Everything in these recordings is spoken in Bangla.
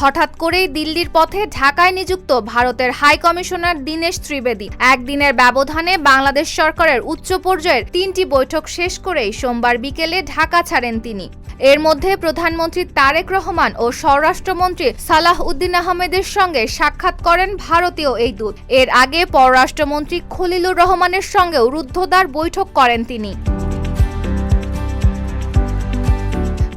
হঠাৎ করেই দিল্লির পথে ঢাকায় নিযুক্ত ভারতের হাই কমিশনার দীনেশ ত্রিবেদী একদিনের ব্যবধানে বাংলাদেশ সরকারের উচ্চ পর্যায়ের 3টি বৈঠক শেষ করেই সোমবার বিকেলে ঢাকা ছাড়েন তিনি। এর মধ্যে প্রধানমন্ত্রী তারেক রহমান ও স্বরাষ্ট্রমন্ত্রী সালাহ উদ্দিন আহমেদের সঙ্গে সাক্ষাৎ করেন ভারতীয় এই দূত। এর আগে পররাষ্ট্রমন্ত্রী খলিলুর রহমানের সঙ্গেও রুদ্ধদ্বার বৈঠক করেন তিনি।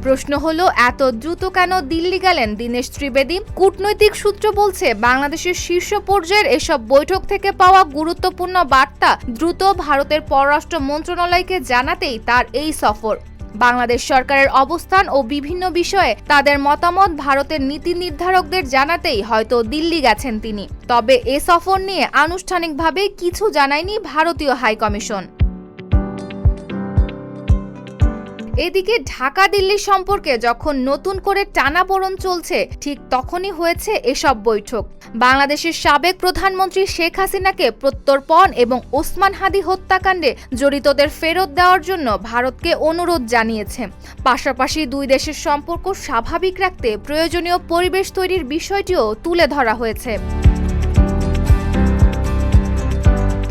প্রশ্ন হলো, এত দ্রুত কেন দিল্লি গেলেন দীনেশ ত্রিবেদী? কূটনৈতিক সূত্র বলছে, বাংলাদেশের শীর্ষ পর্যায়ের এসব বৈঠক থেকে পাওয়া গুরুত্বপূর্ণ বার্তা দ্রুত ভারতের পররাষ্ট্র মন্ত্রণালয়কে জানাতেই তার এই সফর। বাংলাদেশ সরকারের অবস্থান ও বিভিন্ন বিষয়ে তাদের মতামত ভারতের নীতি নির্ধারকদের জানাতেই হয়তো দিল্লি গেছেন তিনি। তবে এ সফর নিয়ে আনুষ্ঠানিকভাবে কিছু জানায়নি ভারতীয় হাই কমিশন। এদিকে ঢাকা দিল্লি সম্পর্কে যখন নতুন করে টানাপোড়েন চলছে, ঠিক তখনই হয়েছে এসব বৈঠক। বাংলাদেশের সাবেক প্রধানমন্ত্রী শেখ হাসিনাকে প্রত্যর্পণ এবং ওসমান হাদি হত্যাকাণ্ডে জড়িতদের ফেরত দেওয়ার জন্য ভারতকে অনুরোধ জানিয়েছে। পাশাপাশি দুই দেশের সম্পর্ক স্বাভাবিক রাখতে প্রয়োজনীয় পরিবেশ তৈরির বিষয়টিও তুলে ধরা হয়েছে।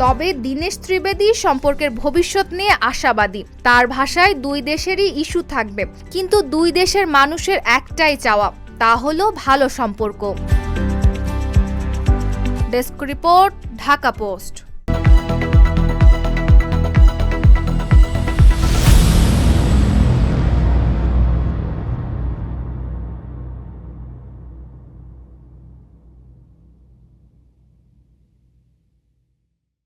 তবে দীনেশ ত্রিবেদী সম্পর্কের ভবিষ্যৎ নিয়ে আশাবাদী। তার ভাষায় দুই দেশেরই ইস্যু থাকবে, কিন্তু দুই দেশের মানুষের একটাই চাওয়া, তা হলো ভালো সম্পর্ক। Desk report, Dhaka post.